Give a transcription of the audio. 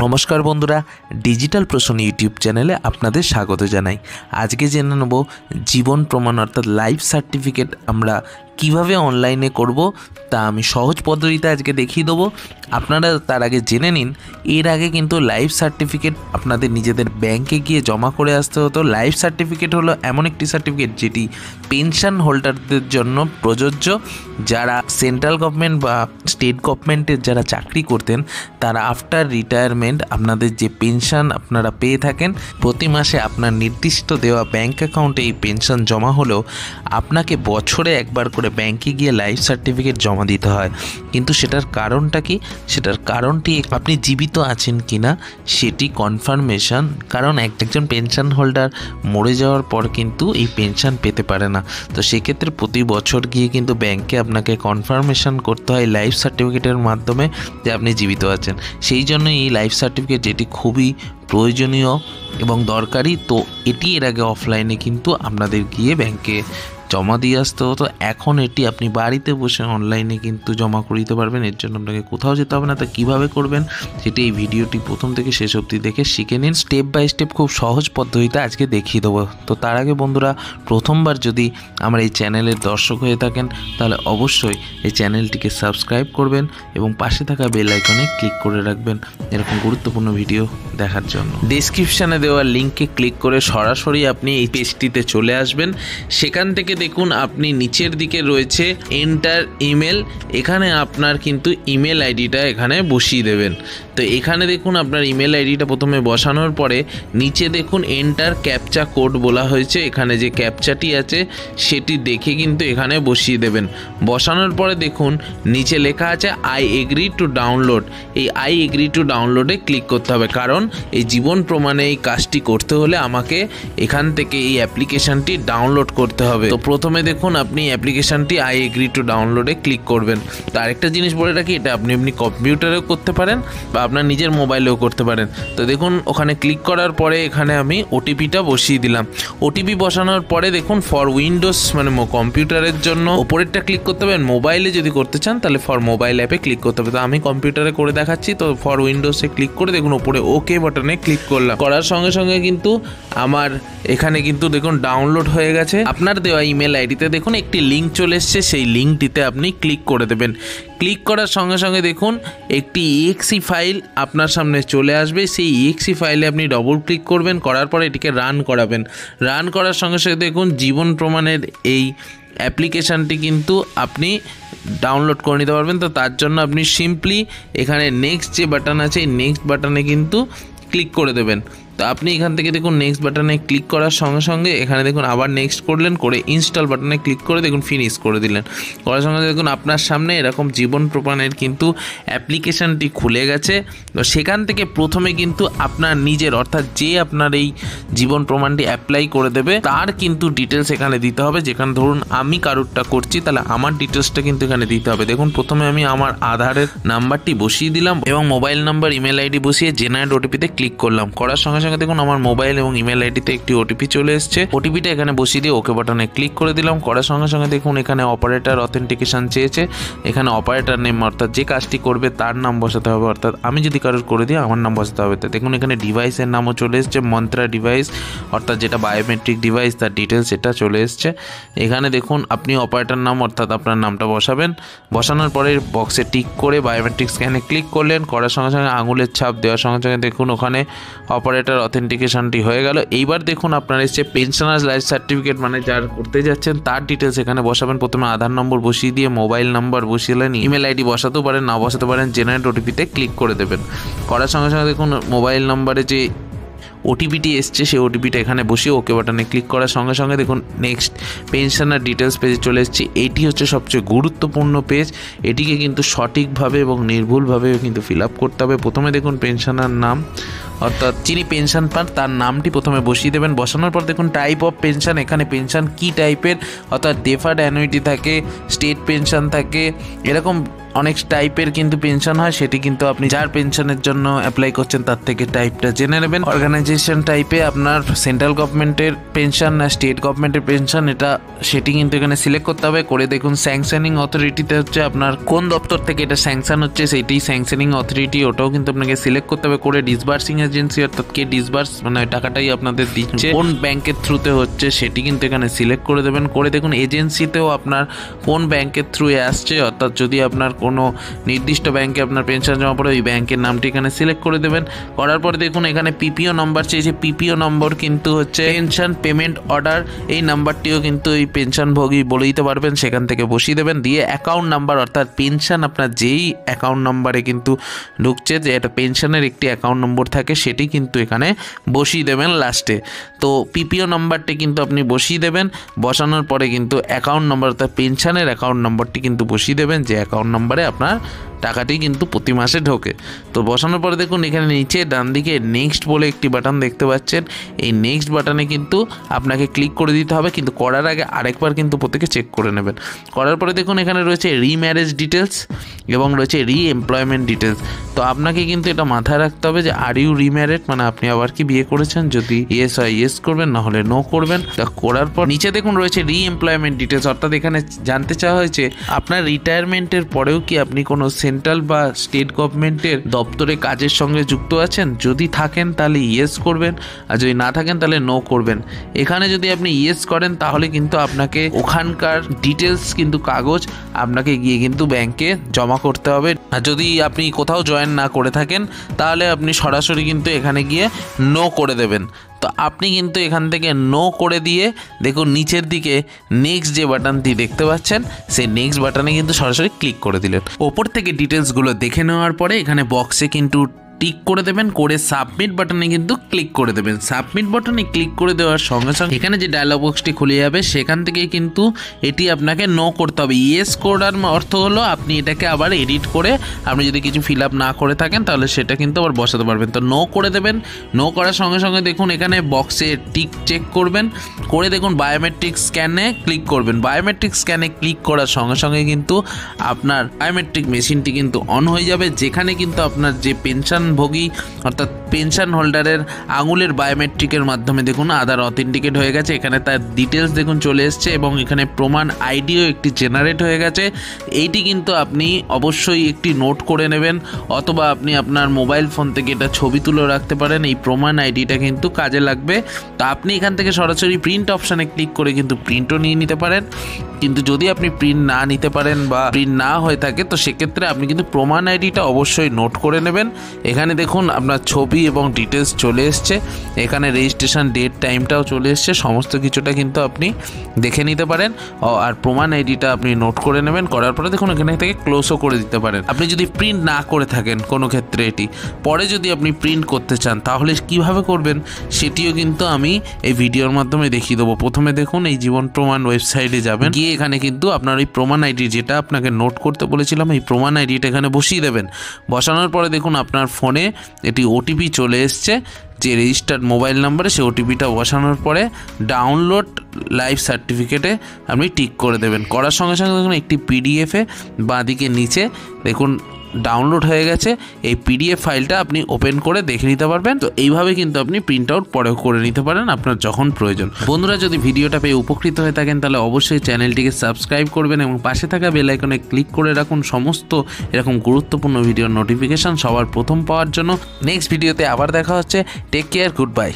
নমস্কার বন্ধুরা, ডিজিটাল প্রশ্ন ইউটিউব চ্যানেলে আপনাদের স্বাগত জানাই। আজকে জেনে নেব জীবন প্রমাণ অর্থাৎ লাইফ সার্টিফিকেট আমরা কিভাবে অনলাইনে করব, তা আমি সহজ পদ্ধতিতে আজকে দেখিয়ে দেবো। আপনারা তার আগে জেনে নিন, এর আগে কিন্তু লাইফ সার্টিফিকেট আপনাদের নিজেদের ব্যাংকে গিয়ে জমা করে আসতে হতো। লাইফ সার্টিফিকেট হলো এমন একটি সার্টিফিকেট যেটি পেনশন হোল্ডারদের জন্য প্রযোজ্য। যারা সেন্ট্রাল গভর্নমেন্ট বা স্টেট গভর্নমেন্টের যারা চাকরি করতেন, তারা আফটার রিটায়ারমেন্ট আপনাদের যে পেনশন আপনারা পেয়ে থাকেন, প্রতি মাসে আপনার নির্দিষ্ট দেওয়া ব্যাংক অ্যাকাউন্টে এই পেনশন জমা হলেও আপনাকে বছরে একবার করে ব্যাংকে গিয়ে লাইফ সার্টিফিকেট জমা দিতে হয়। কিন্তু সেটার কারণটা কি? সেটার কারণটি আপনি জীবিত আছেন কিনা সেটি কনফার্মেশন। কারণ একজন পেনশন হোল্ডার মরে যাওয়ার পর কিন্তু এই পেনশন পেতে পারে না। তো সেক্ষেত্রে প্রতি বছর গিয়ে কিন্তু ব্যাংকে আপনাকে কনফার্মেশন করতে হয় লাইফ সার্টিফিকেটের মাধ্যমে যে আপনি জীবিত আছেন। সেই জন্য এই লাইফ সার্টিফিকেট যেটি খুবই প্রয়োজনীয় এবং দরকারি। তো এটি এর আগে অফলাইনে কিন্তু আপনাদের গিয়ে ব্যাংকে জমা দিয়ে আসতে হতো। এখন এটি আপনি বাড়িতে বসে অনলাইনে কিন্তু জমা করে দিতে পারবেন। এর জন্য আপনাকে কোথাও যেতে হবে না। তা কীভাবে করবেন সেটি এই ভিডিওটি প্রথম থেকে শেষ অবধি দেখে শিখে নিন। স্টেপ বাই স্টেপ খুব সহজ পদ্ধতিতে আজকে দেখিয়ে দেবো। তো তার আগে বন্ধুরা, প্রথমবার যদি আমার এই চ্যানেলের দর্শক হয়ে থাকেন তাহলে অবশ্যই এই চ্যানেলটিকে সাবস্ক্রাইব করবেন এবং পাশে থাকা বেল আইকনে ক্লিক করে রাখবেন এরকম গুরুত্বপূর্ণ ভিডিও দেখার জন্য। ডেসক্রিপশানে দেওয়া লিঙ্কে ক্লিক করে সরাসরি আপনি এই পেজটিতে চলে আসবেন। সেখান থেকে দেখুন আপনি নিচের দিকে রয়েছে এন্টার ইমেল। এখানে আপনার কিন্তু ইমেল আইডিটা এখানে বসিয়ে দেবেন। তো এখানে দেখুন আপনার ইমেল আইডিটা প্রথমে বসানোর পরে নিচে দেখুন এন্টার ক্যাপচা কোড বলা হয়েছে। এখানে যে ক্যাপচাটি আছে সেটি দেখে কিন্তু এখানে বসিয়ে দেবেন। বসানোর পরে দেখুন নিচে লেখা আছে আই এগ্রি টু ডাউনলোড। এই আই এগ্রি টু ডাউনলোডে ক্লিক করতে হবে, কারণ এই জীবন প্রমাণে এই কাজটি করতে হলে আমাকে এখান থেকে এই অ্যাপ্লিকেশানটি ডাউনলোড করতে হবে। তো প্রথমে দেখুন আপনি অ্যাপ্লিকেশানটি আই এগ্রি টু ডাউনলোডে ক্লিক করবেন। তো আরেকটা জিনিস বলে রাখি, এটা আপনি কম্পিউটারেও করতে পারেন বা আপনার নিজের মোবাইলেও করতে পারেন। তো দেখুন ওখানে ক্লিক করার পরে এখানে আমি ওটিপিটা বসিয়ে দিলাম। ওটিপি বসানোর পরে দেখুন ফর উইন্ডোজ মানে কম্পিউটারের জন্য ওপরেরটা ক্লিক করতে হবে। মোবাইলে যদি করতে চান তাহলে ফর মোবাইল অ্যাপে ক্লিক করতে হবে। তো আমি কম্পিউটারে করে দেখাচ্ছি। তো ফর উইন্ডোজে ক্লিক করে দেখুন ওপরে ওকে বাটনে ক্লিক করলাম। করার সঙ্গে সঙ্গে কিন্তু আমার এখানে কিন্তু দেখুন ডাউনলোড হয়ে গেছে। আপনার দেওয়া ইমেল আইডিতে দেখুন একটি লিঙ্ক চলে এসছে, সেই লিঙ্কটিতে আপনি ক্লিক করে দেবেন। ক্লিক করার সঙ্গে সঙ্গে দেখুন একটি EXE ফাইল আপনার সামনে চলে আসবে। সেই EXE ফাইলে আপনি ডবল ক্লিক করবেন, করার পরে এটিকে রান করাবেন। রান করার সঙ্গে সঙ্গে দেখুন জীবন প্রমাণের এই অ্যাপ্লিকেশানটি কিন্তু আপনি ডাউনলোড করে নিতে পারবেন। তো তার জন্য আপনি সিম্পলি এখানে নেক্সট যে বাটন আছে এই নেক্সট বাটনে কিন্তু ক্লিক করে দেবেন। তো আপনি এখান থেকে দেখুন নেক্সট বাটনে ক্লিক করার সঙ্গে সঙ্গে এখানে দেখুন আবার নেক্সট করলেন, করে ইনস্টল বাটনে ক্লিক করে দেখুন ফিনিশ করে দিলেন। করার সঙ্গে দেখুন আপনার সামনে এরকম জীবন প্রমাণের কিন্তু অ্যাপ্লিকেশানটি খুলে গেছে। তো সেখান থেকে প্রথমে কিন্তু আপনার নিজের অর্থাৎ যে আপনার এই জীবন প্রমাণটি অ্যাপ্লাই করে দেবে তার কিন্তু ডিটেলস এখানে দিতে হবে। যেখানে ধরুন আমি কারুরটা করছি, তাহলে আমার ডিটেলসটা কিন্তু এখানে দিতে হবে। দেখুন প্রথমে আমি আমার আধারের নাম্বারটি বসিয়ে দিলাম এবং মোবাইল নাম্বার ইমেল আইডি বসিয়ে জেনারেট ওটিপিতে ক্লিক করলাম। করার সঙ্গে সঙ্গে দেখুন আমার মোবাইল এবং ইমেল আইডিতে একটি ওটিপি চলে এসেছে। ওটিপিটা এখানে বসিয়ে দিয়ে ওকে বাটনে ক্লিক করে দিলাম। করার সঙ্গে সঙ্গে দেখুন এখানে অপারেটর অথেন্টিকেশন চেয়েছে। এখানে অপারেটর নেম অর্থাৎ যে কাজটি করবে তার নাম বসাতে হবে, অর্থাৎ আমি যদি কারোর করে দিই আমার নাম বসাতে হবে। তো দেখুন এখানে ডিভাইসের নামও চলে এসছে, মন্ত্রা ডিভাইস অর্থাৎ যেটা বায়োমেট্রিক ডিভাইস, তার ডিটেলস এটা চলে এসছে। এখানে দেখুন আপনি অপারেটর নাম অর্থাৎ আপনার নামটা বসাবেন। বসানোর পরে বক্সে টিক করে বায়োমেট্রিক স্ক্যানে ক্লিক করলেন। করার সঙ্গে সঙ্গে আঙুলের ছাপ দেওয়ার সঙ্গে সঙ্গে দেখুন ওখানে অপারেটর অথেন্টিকেশনটি হয়ে গেল। এইবার দেখুন আপনার এসছে পেনশনার্স লাইফ সার্টিফিকেট, মানে যার করতে যাচ্ছেন তার ডিটেলস এখানে বসাবেন। প্রথমে আধার নম্বর বসিয়ে দিয়ে মোবাইল নাম্বার বসিয়ে ইমেল আইডি বসাতেও পারেন, না বসাতে পারেন। জেনারেট ওটিপিতে ক্লিক করে দেবেন। করার সঙ্গে সঙ্গে দেখুন মোবাইল নাম্বারে যে ওটিপিটি এসছে সেই ওটিপিটা এখানে বসিয়ে ওকে বাটনে ক্লিক করার সঙ্গে সঙ্গে দেখুন নেক্সট পেনশনার ডিটেলস পেজে চলে এসেছি। এইটি হচ্ছে সবচেয়ে গুরুত্বপূর্ণ পেজ। এটিকে কিন্তু সঠিকভাবে এবং নির্ভুলভাবে কিন্তু ফিল আপ করতে হবে। প্রথমে দেখুন পেনশনার নাম অর্থাৎ যিনি পেনশন পান তার নামটি প্রথমে বসিয়ে দেবেন। বসানোর পর দেখুন টাইপ অফ পেনশন, এখানে পেনশন কী টাইপের, অর্থাৎ ডেফার্ড অ্যানুইটি থাকে, স্টেট পেনশন থাকে, এরকম অনেক টাইপের কিন্তু পেনশন হয়। সেটি কিন্তু আপনি যার পেনশনের জন্য অ্যাপ্লাই করছেন তার থেকে টাইপটা জেনে নেবেন। অর্গানাইজেশন টাইপে আপনার সেন্ট্রাল গভর্নমেন্টের পেনশন না স্টেট গভর্নমেন্টের পেনশন, সেটি কিন্তু এখানে সিলেক্ট করতে হবে। করে দেখুন স্যাংশনিং অথরিটিতে হচ্ছে আপনার কোন দপ্তর থেকে এটা স্যাংশন হচ্ছে, সেইটি স্যাংশনিং অথরিটি, ওটাও কিন্তু আপনাকে সিলেক্ট করতে হবে। করে ডিসবার্সিং এজেন্সি, অর্থাৎ কে ডিসবার্স মানে টাকাটাই আপনাদের দিচ্ছে, কোন ব্যাংকের থ্রুতে হচ্ছে সেটি কিন্তু এখানে সিলেক্ট করে দেবেন। করে দেখুন এজেন্সিতেও আপনার কোন ব্যাংকের থ্রুয়ে আসছে, অর্থাৎ যদি আপনার কোনো নির্দিষ্ট ব্যাংকে আপনার পেনশন জমা পড়ে ওই ব্যাংকের নামটি এখানে সিলেক্ট করে দেবেন। করার পরে দেখুন এখানে পিপিও নম্বর চেয়েছে, পিপিও নম্বর কিন্তু হচ্ছে পেনশন পেমেন্ট অর্ডার, এই নাম্বারটিও কিন্তু এই পেনশনভোগী বলে দিতে পারবেন, সেখান থেকে বসিয়ে দেবেন। দিয়ে অ্যাকাউন্ট নাম্বার, অর্থাৎ পেনশন আপনার যেই অ্যাকাউন্ট নাম্বারে কিন্তু ঢুকছে, যে একটা পেনশনের একটি অ্যাকাউন্ট নম্বর থাকে সেটি কিন্তু এখানে বসিয়ে দেবেন লাস্টে। তো পিপিও নাম্বারটি কিন্তু আপনি বসিয়ে দেবেন। বসানোর পরে কিন্তু অ্যাকাউন্ট নম্বর, অর্থাৎ পেনশনের অ্যাকাউন্ট নম্বরটি কিন্তু বসিয়ে দেবেন, যে অ্যাকাউন্ট নম্বরে আপনার টাকাটি কিন্তু প্রতি মাসে ঢোকে। তো বসানোর পরে দেখুন এখানে নিচে ডান দিকে নেক্সট বলে একটি বাটন দেখতে পাচ্ছেন, এই নেক্সট বাটনে কিন্তু আপনাকে ক্লিক করে দিতে হবে, কিন্তু করার আগে আরেকবার কিন্তু প্রত্যেকে চেক করে নেবেন। করার পরে দেখুন এখানে রয়েছে রিম্যারেজ ডিটেলস এবং রয়েছে এমপ্লয়মেন্ট ডিটেলস। তো আপনাকে কিন্তু এটা মাথায় রাখতে হবে যে আর ইউ রিম্যারেড, মানে আপনি আবার কি বিয়ে করেছেন, যদি ইয়েস হয় ইয়েস করবেন, না হলে নো করবেন। তা করার পর নিচে দেখুন রয়েছে এমপ্লয়মেন্ট ডিটেলস, অর্থাৎ এখানে জানতে চাওয়া হয়েছে আপনার রিটায়ারমেন্টের পরেও কি আপনি কোনো সেন্ট্রাল বা স্টেট গভর্নমেন্টের দপ্তরে কাজের সঙ্গে যুক্ত আছেন। যদি থাকেন তাহলে ইয়েস করবেন, আর যদি না থাকেন তাহলে নো করবেন। এখানে যদি আপনি ইয়েস করেন তাহলে কিন্তু আপনাকে ওখানকার ডিটেলস কিন্তু কাগজ আপনাকে গিয়ে কিন্তু ব্যাংকে জমা করতে হবে। আর যদি আপনি কোথাও জয়েন না করে থাকেন তাহলে আপনি সরাসরি কিন্তু এখানে গিয়ে নো করে দেবেন। তো আপনি কিন্তু এখান থেকে নো করে দিয়ে দেখুন নিচের দিকে নেক্সট যে বাটনটি দেখতে পাচ্ছেন, সেই নেক্সট বাটনে কিন্তু সরাসরি ক্লিক করে দিলেন। ওপর থেকে ডিটেলসগুলো দেখে নেওয়ার পরে এখানে বক্সে কিন্তু টিক করে দেবেন, করে সাবমিট বাটনে কিন্তু ক্লিক করে দেবেন। সাবমিট বাটনে ক্লিক করে দেওয়ার সঙ্গে সঙ্গে এখানে যে ডায়লগ বক্সটি খুলে যাবে সেখান থেকে কিন্তু এটি আপনাকে নো করতে হবে। ইয়েস করার অর্থ হলো আপনি এটাকে আবার এডিট করে আপনি যদি কিছু ফিল আপ না করে থাকেন তাহলে সেটা কিন্তু আবার বসাতে পারবেন। তো নো করে দেবেন। নো করার সঙ্গে সঙ্গে দেখুন এখানে বক্সে টিক চেক করবেন, করে দেখুন বায়োমেট্রিক স্ক্যানে ক্লিক করবেন। বায়োমেট্রিক স্ক্যানে ক্লিক করার সঙ্গে সঙ্গে কিন্তু আপনার বায়োমেট্রিক মেশিনটি কিন্তু অন হয়ে যাবে, যেখানে কিন্তু আপনার যে পেনশনভোগী অর্থাৎ পেনশন হোল্ডারের আঙুলের বায়োমেট্রিকের মাধ্যমে দেখুন আধার অথেন্টিকেট হয়ে গেছে। এখানে তার ডিটেলস দেখুন চলে এসছে এবং এখানে প্রমাণ আইডিও একটি জেনারেট হয়ে গেছে। এইটি কিন্তু আপনি অবশ্যই একটি নোট করে নেবেন, অথবা আপনি আপনার মোবাইল ফোন থেকে এটা ছবি তুলে রাখতে পারেন। এই প্রমাণ আইডিটা কিন্তু কাজে লাগবে। তো আপনি এখান থেকে সরাসরি প্রিন্ট অপশানে ক্লিক করে কিন্তু প্রিন্টও নিয়ে নিতে পারেন। কিন্তু যদি আপনি প্রিন্ট না নিতে পারেন বা প্রিন্ট না হয়ে থাকে তো সেক্ষেত্রে আপনি কিন্তু প্রমাণ আইডিটা অবশ্যই নোট করে নেবেন। এখানে দেখুন আপনার ছবি এবং ডিটেলস চলে এসছে, এখানে রেজিস্ট্রেশন ডেট টাইমটাও চলে এসছে, সমস্ত কিছুটা কিন্তু আপনি দেখে নিতে পারেন। আর প্রমাণ আইডিটা আপনি নোট করে নেবেন। করার পরে দেখুন এখানে থেকে ক্লোজও করে দিতে পারেন। আপনি যদি প্রিন্ট না করে থাকেন কোনো ক্ষেত্রে এটি পরে যদি আপনি প্রিন্ট করতে চান তাহলে কিভাবে করবেন সেটিও কিন্তু আমি এই ভিডিওর মাধ্যমে দেখিয়ে দেবো। প্রথমে দেখুন এই জীবন প্রমাণ ওয়েবসাইটে যাবেন, গিয়ে এখানে কিন্তু আপনার ওই প্রমাণ আইডি যেটা আপনাকে নোট করতে বলেছিলাম এই প্রমাণ আইডিটা এখানে বসিয়ে দেবেন। বসানোর পরে দেখুন আপনার ফোনে এটি ওটিপি চলে এসছে, যে রেজিস্টার্ড মোবাইল নাম্বারে সেই ওটিপিটা বসানোর পরে ডাউনলোড লাইফ সার্টিফিকেটে আপনি টিক করে দেবেন। করার সঙ্গে সঙ্গে দেখুন একটি পিডিএফে বাঁদিকে নিচে দেখুন ডাউনলোড হয়ে গেছে। এই পিডিএফ ফাইলটা আপনি ওপেন করে দেখে নিতে পারবেন। তো এইভাবে কিন্তু আপনি প্রিন্ট আউট পরেও করে নিতে পারেন আপনার যখন প্রয়োজন। বন্ধুরা যদি ভিডিওটা পেয়ে উপকৃত হয়ে থাকেন তাহলে অবশ্যই চ্যানেলটিকে সাবস্ক্রাইব করবেন এবং পাশে থাকা বেল আইকনে ক্লিক করে রাখুন সমস্ত এরকম গুরুত্বপূর্ণ ভিডিওর নোটিফিকেশন সবার প্রথম পাওয়ার জন্য। নেক্সট ভিডিওতে আবার দেখা হচ্ছে। Take care, good by.